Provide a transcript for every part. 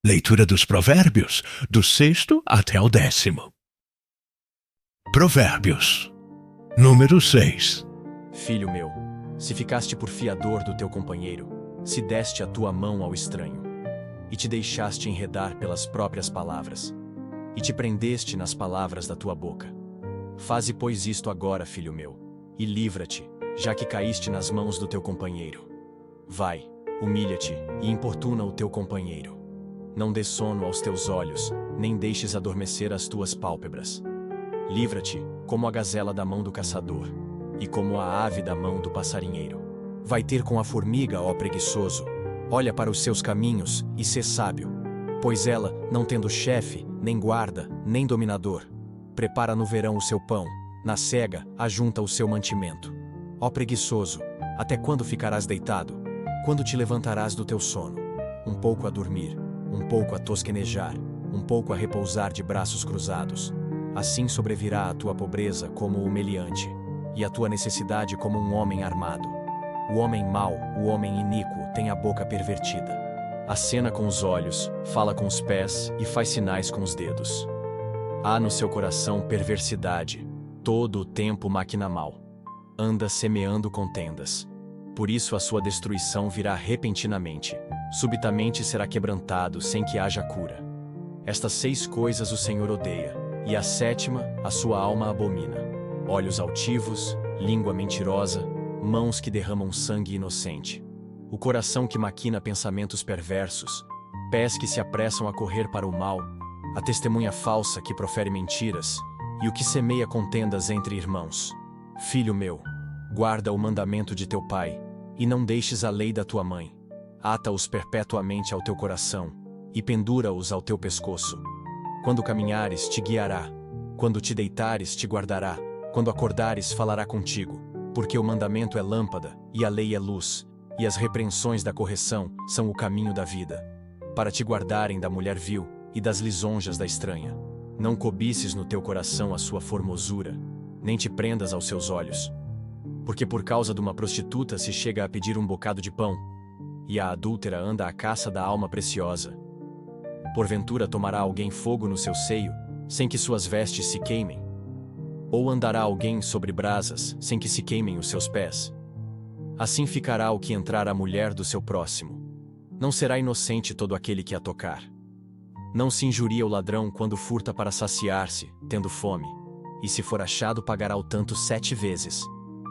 Leitura dos Provérbios, do 6º até o 10º. Provérbios, número 6. Filho meu, se ficaste por fiador do teu companheiro, se deste a tua mão ao estranho, e te deixaste enredar pelas próprias palavras, e te prendeste nas palavras da tua boca. Faze, pois, isto agora, filho meu, e livra-te, já que caíste nas mãos do teu companheiro. Vai, humilha-te e importuna o teu companheiro. Não dê sono aos teus olhos, nem deixes adormecer as tuas pálpebras. Livra-te, como a gazela da mão do caçador, e como a ave da mão do passarinheiro. Vai ter com a formiga, ó preguiçoso, olha para os seus caminhos e sê sábio, pois ela, não tendo chefe, nem guarda, nem dominador, prepara no verão o seu pão, na cega, ajunta o seu mantimento. Ó preguiçoso, até quando ficarás deitado? Quando te levantarás do teu sono? Um pouco a dormir, um pouco a tosquenejar, um pouco a repousar de braços cruzados. Assim sobrevirá a tua pobreza como o meliante, e a tua necessidade como um homem armado. O homem mau, o homem iníquo, tem a boca pervertida. Acena com os olhos, fala com os pés e faz sinais com os dedos. Há no seu coração perversidade, todo o tempo maquina mal. Anda semeando contendas. Por isso a sua destruição virá repentinamente. Subitamente será quebrantado sem que haja cura. Estas 6 coisas o Senhor odeia, e a 7ª a sua alma abomina: olhos altivos, língua mentirosa, mãos que derramam sangue inocente, o coração que maquina pensamentos perversos, pés que se apressam a correr para o mal, a testemunha falsa que profere mentiras, e o que semeia contendas entre irmãos. Filho meu, guarda o mandamento de teu pai, e não deixes a lei da tua mãe. Ata-os perpetuamente ao teu coração, e pendura-os ao teu pescoço. Quando caminhares, te guiará. Quando te deitares, te guardará. Quando acordares, falará contigo. Porque o mandamento é lâmpada, e a lei é luz, e as repreensões da correção são o caminho da vida, para te guardarem da mulher vil e das lisonjas da estranha. Não cobices no teu coração a sua formosura, nem te prendas aos seus olhos. Porque por causa de uma prostituta se chega a pedir um bocado de pão, e a adúltera anda à caça da alma preciosa. Porventura tomará alguém fogo no seu seio, sem que suas vestes se queimem? Ou andará alguém sobre brasas, sem que se queimem os seus pés? Assim ficará o que entrar a mulher do seu próximo. Não será inocente todo aquele que a tocar. Não se injuria o ladrão quando furta para saciar-se, tendo fome, e se for achado pagará o tanto 7 vezes.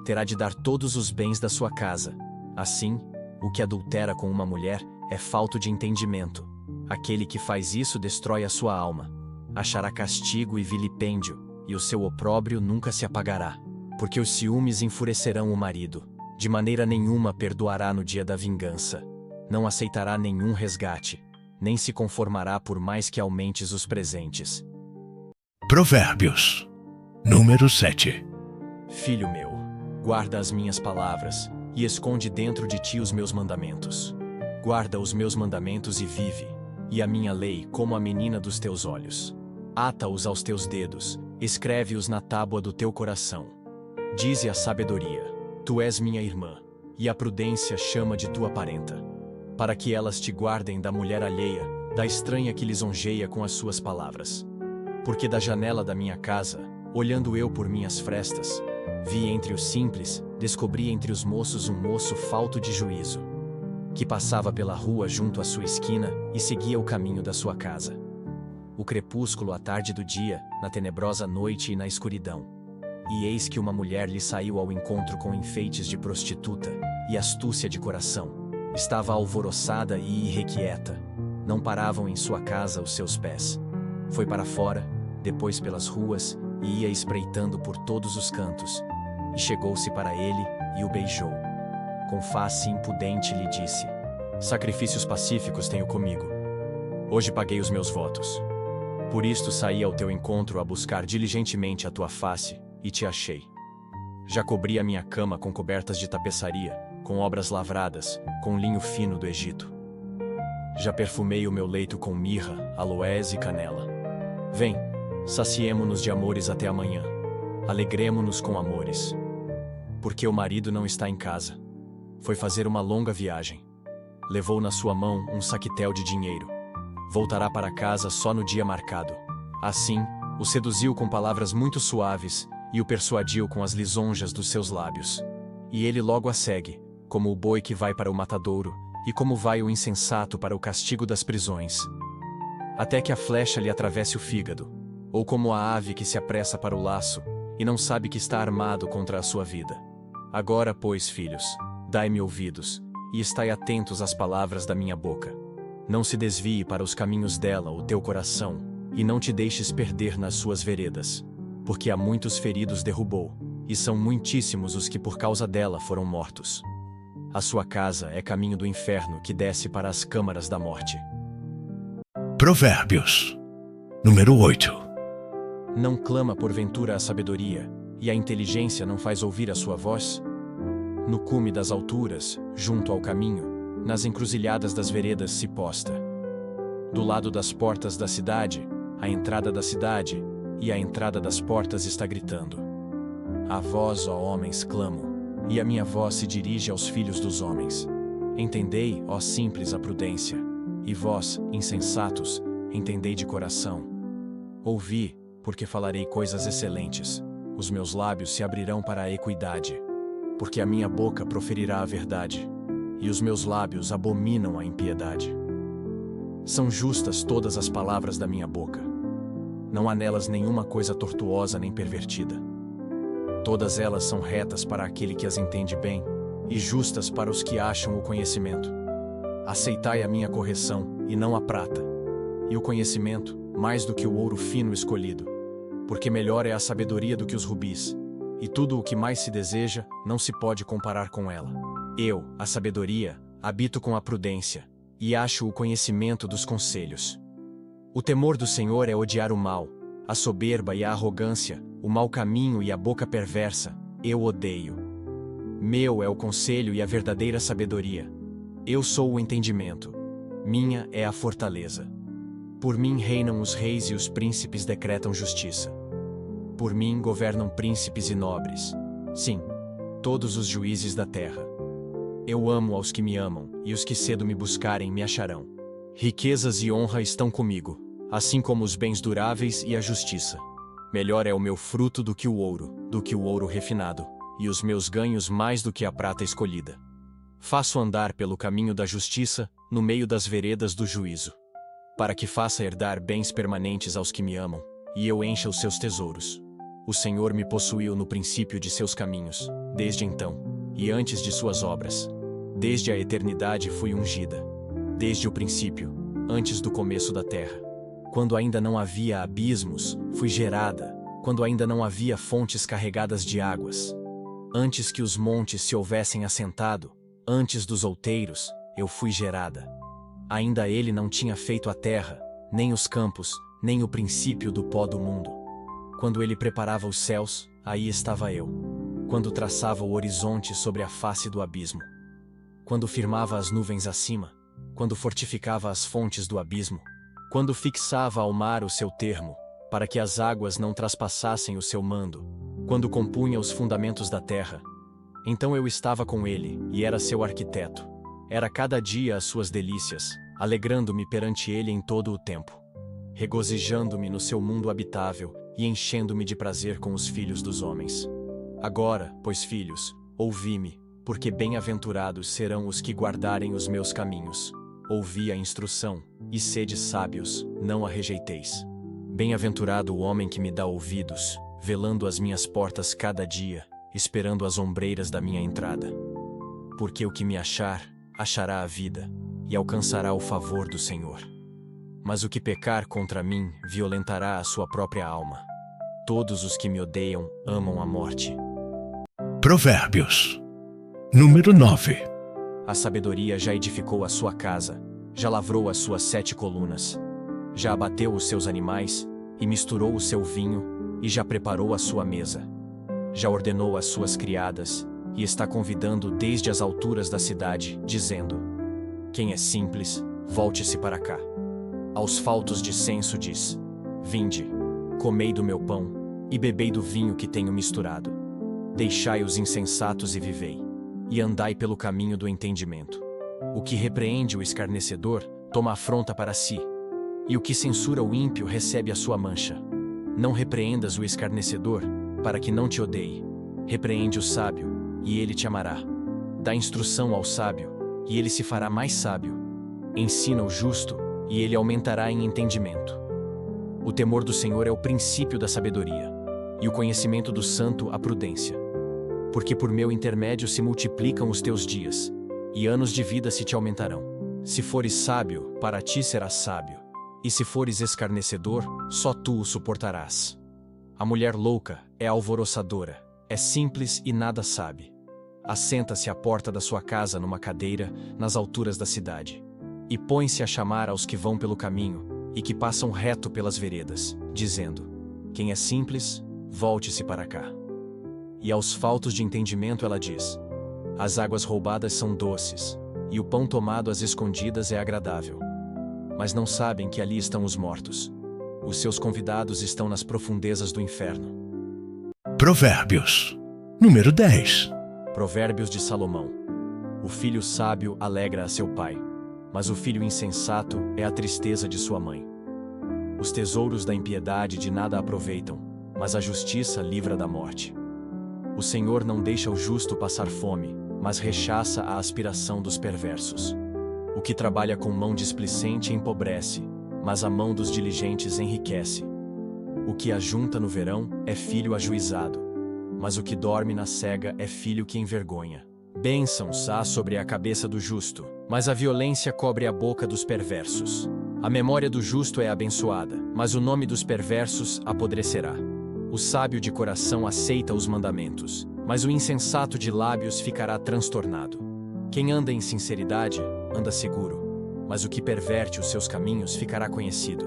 Terá de dar todos os bens da sua casa. Assim, o que adultera com uma mulher é falto de entendimento. Aquele que faz isso destrói a sua alma. Achará castigo e vilipêndio, e o seu opróbrio nunca se apagará. Porque os ciúmes enfurecerão o marido. De maneira nenhuma perdoará no dia da vingança. Não aceitará nenhum resgate, nem se conformará por mais que aumentes os presentes. Provérbios, número 7. Filho meu, guarda as minhas palavras, e esconde dentro de ti os meus mandamentos. Guarda os meus mandamentos e vive, e a minha lei como a menina dos teus olhos. Ata-os aos teus dedos, escreve-os na tábua do teu coração. Dize a sabedoria: tu és minha irmã, e a prudência chama de tua parenta. Para que elas te guardem da mulher alheia, da estranha que lisonjeia com as suas palavras. Porque da janela da minha casa, olhando eu por minhas frestas, vi entre os simples, descobri entre os moços um moço falto de juízo, que passava pela rua junto à sua esquina e seguia o caminho da sua casa. O crepúsculo à tarde do dia, na tenebrosa noite e na escuridão. E eis que uma mulher lhe saiu ao encontro com enfeites de prostituta e astúcia de coração. Estava alvoroçada e irrequieta. Não paravam em sua casa os seus pés. Foi para fora, depois pelas ruas, e ia espreitando por todos os cantos. E chegou-se para ele, e o beijou. Com face impudente lhe disse: sacrifícios pacíficos tenho comigo. Hoje paguei os meus votos. Por isto saí ao teu encontro a buscar diligentemente a tua face, e te achei. Já cobri a minha cama com cobertas de tapeçaria, com obras lavradas, com linho fino do Egito. Já perfumei o meu leito com mirra, aloés e canela. Vem, saciemo-nos de amores até amanhã. Alegremo-nos com amores. Porque o marido não está em casa. Foi fazer uma longa viagem. Levou na sua mão um saquetel de dinheiro. voltará para casa só no dia marcado. Assim, o seduziu com palavras muito suaves e o persuadiu com as lisonjas dos seus lábios. E ele logo a segue, como o boi que vai para o matadouro, e como vai o insensato para o castigo das prisões. Até que a flecha lhe atravesse o fígado, ou como a ave que se apressa para o laço, e não sabe que está armado contra a sua vida. Agora, pois, filhos, dai-me ouvidos, e estai atentos às palavras da minha boca. Não se desvie para os caminhos dela o teu coração, e não te deixes perder nas suas veredas, porque há muitos feridos derrubou, e são muitíssimos os que por causa dela foram mortos. A sua casa é caminho do inferno que desce para as câmaras da morte. Provérbios, número 8. Não clama porventura a sabedoria, e a inteligência não faz ouvir a sua voz? No cume das alturas, junto ao caminho, nas encruzilhadas das veredas se posta. Do lado das portas da cidade, a entrada da cidade, e a entrada das portas está gritando. A vós, ó homens, clamo, e a minha voz se dirige aos filhos dos homens. Entendei, ó simples, a prudência, e vós, insensatos, entendei de coração. Ouvi, porque falarei coisas excelentes, os meus lábios se abrirão para a equidade, porque a minha boca proferirá a verdade, e os meus lábios abominam a impiedade. São justas todas as palavras da minha boca. Não há nelas nenhuma coisa tortuosa nem pervertida. Todas elas são retas para aquele que as entende bem, e justas para os que acham o conhecimento. Aceitai a minha correção, e não a prata, e o conhecimento, mais do que o ouro fino escolhido, porque melhor é a sabedoria do que os rubis, e tudo o que mais se deseja não se pode comparar com ela. Eu, a sabedoria, habito com a prudência, e acho o conhecimento dos conselhos. O temor do Senhor é odiar o mal, a soberba e a arrogância, o mau caminho e a boca perversa, eu odeio. Meu é o conselho e a verdadeira sabedoria. Eu sou o entendimento. Minha é a fortaleza. Por mim reinam os reis e os príncipes decretam justiça. Por mim governam príncipes e nobres. Sim, todos os juízes da terra. Eu amo aos que me amam, e os que cedo me buscarem me acharão. Riquezas e honra estão comigo, assim como os bens duráveis e a justiça. Melhor é o meu fruto do que o ouro refinado, e os meus ganhos mais do que a prata escolhida. Faço andar pelo caminho da justiça, no meio das veredas do juízo, para que faça herdar bens permanentes aos que me amam, e eu encha os seus tesouros. O Senhor me possuiu no princípio de seus caminhos, desde então, e antes de suas obras. Desde a eternidade fui ungida. Desde o princípio, antes do começo da terra. Quando ainda não havia abismos, fui gerada, quando ainda não havia fontes carregadas de águas. Antes que os montes se houvessem assentado, antes dos outeiros, eu fui gerada. Ainda ele não tinha feito a terra, nem os campos, nem o princípio do pó do mundo. Quando ele preparava os céus, aí estava eu. Quando traçava o horizonte sobre a face do abismo. Quando firmava as nuvens acima, quando fortificava as fontes do abismo, quando fixava ao mar o seu termo, para que as águas não traspassassem o seu mando, quando compunha os fundamentos da terra. Então eu estava com ele, e era seu arquiteto. Era cada dia as suas delícias, alegrando-me perante ele em todo o tempo, regozijando-me no seu mundo habitável e enchendo-me de prazer com os filhos dos homens. Agora, pois filhos, ouvi-me, porque bem-aventurados serão os que guardarem os meus caminhos. Ouvi a instrução, e sede sábios, não a rejeiteis. Bem-aventurado o homem que me dá ouvidos, velando as minhas portas cada dia, esperando as ombreiras da minha entrada. Porque o que me achar, achará a vida, e alcançará o favor do Senhor. Mas o que pecar contra mim, violentará a sua própria alma. Todos os que me odeiam, amam a morte. Provérbios, número 9. A sabedoria já edificou a sua casa, já lavrou as suas 7 colunas, já abateu os seus animais, e misturou o seu vinho, e já preparou a sua mesa. Já ordenou as suas criadas, e está convidando desde as alturas da cidade, dizendo: quem é simples, volte-se para cá. Aos faltos de senso diz: vinde, comei do meu pão, e bebei do vinho que tenho misturado. Deixai os insensatos e vivei, e andai pelo caminho do entendimento. O que repreende o escarnecedor, toma afronta para si, e o que censura o ímpio recebe a sua mancha. Não repreendas o escarnecedor, para que não te odeie. Repreende o sábio, e ele te amará. Dá instrução ao sábio, e ele se fará mais sábio. Ensina o justo, e ele aumentará em entendimento. O temor do Senhor é o princípio da sabedoria, e o conhecimento do santo a prudência. Porque por meu intermédio se multiplicam os teus dias, e anos de vida se te aumentarão. Se fores sábio, para ti serás sábio, e se fores escarnecedor, só tu o suportarás. A mulher louca é alvoroçadora, é simples e nada sabe. Assenta-se à porta da sua casa numa cadeira, nas alturas da cidade, e põe-se a chamar aos que vão pelo caminho, e que passam reto pelas veredas, dizendo: quem é simples, volte-se para cá. E aos faltos de entendimento ela diz: as águas roubadas são doces, e o pão tomado às escondidas é agradável. Mas não sabem que ali estão os mortos. Os seus convidados estão nas profundezas do inferno. Provérbios, número 10. Provérbios de Salomão. O filho sábio alegra a seu pai, mas o filho insensato é a tristeza de sua mãe. Os tesouros da impiedade de nada aproveitam, mas a justiça livra da morte. O Senhor não deixa o justo passar fome, mas rechaça a aspiração dos perversos. O que trabalha com mão displicente empobrece, mas a mão dos diligentes enriquece. O que ajunta no verão é filho ajuizado, mas o que dorme na cega é filho que envergonha. Bênçãos há sobre a cabeça do justo, mas a violência cobre a boca dos perversos. A memória do justo é abençoada, mas o nome dos perversos apodrecerá. O sábio de coração aceita os mandamentos, mas o insensato de lábios ficará transtornado. Quem anda em sinceridade, anda seguro, mas o que perverte os seus caminhos ficará conhecido.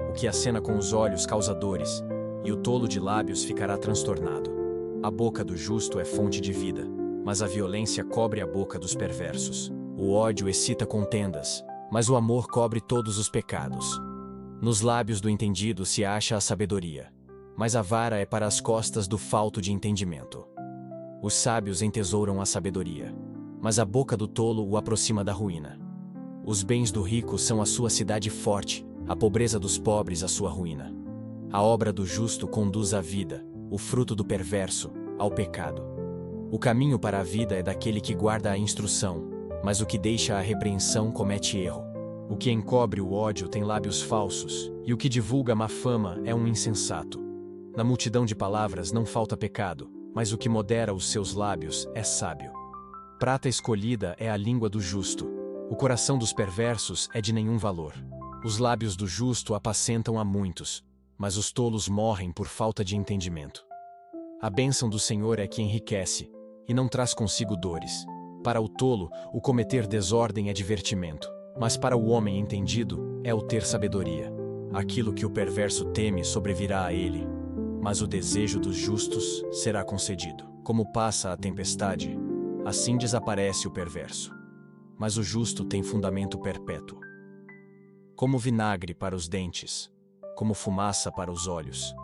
O que acena com os olhos causa dores, e o tolo de lábios ficará transtornado. A boca do justo é fonte de vida, mas a violência cobre a boca dos perversos. O ódio excita contendas, mas o amor cobre todos os pecados. Nos lábios do entendido se acha a sabedoria, mas a vara é para as costas do falto de entendimento. Os sábios entesouram a sabedoria, mas a boca do tolo o aproxima da ruína. Os bens do rico são a sua cidade forte, a pobreza dos pobres a sua ruína. A obra do justo conduz à vida, o fruto do perverso, ao pecado. O caminho para a vida é daquele que guarda a instrução, mas o que deixa a repreensão comete erro. O que encobre o ódio tem lábios falsos, e o que divulga má fama é um insensato. Na multidão de palavras não falta pecado, mas o que modera os seus lábios é sábio. Prata escolhida é a língua do justo. O coração dos perversos é de nenhum valor. Os lábios do justo apacentam a muitos, mas os tolos morrem por falta de entendimento. A bênção do Senhor é que enriquece, e não traz consigo dores. Para o tolo, o cometer desordem é divertimento, mas para o homem entendido, é o ter sabedoria. Aquilo que o perverso teme sobrevirá a ele, mas o desejo dos justos será concedido. Como passa a tempestade, assim desaparece o perverso. Mas o justo tem fundamento perpétuo. Como vinagre para os dentes, como fumaça para os olhos,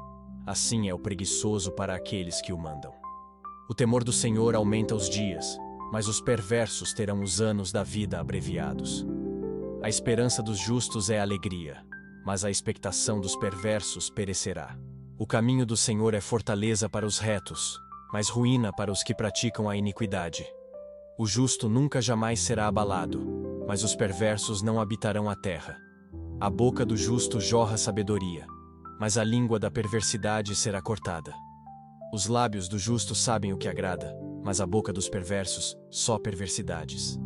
assim é o preguiçoso para aqueles que o mandam. O temor do Senhor aumenta os dias, mas os perversos terão os anos da vida abreviados. A esperança dos justos é alegria, mas a expectação dos perversos perecerá. O caminho do Senhor é fortaleza para os retos, mas ruína para os que praticam a iniquidade. O justo nunca jamais será abalado, mas os perversos não habitarão a terra. A boca do justo jorra sabedoria, mas a língua da perversidade será cortada. Os lábios do justo sabem o que agrada, mas a boca dos perversos só perversidades.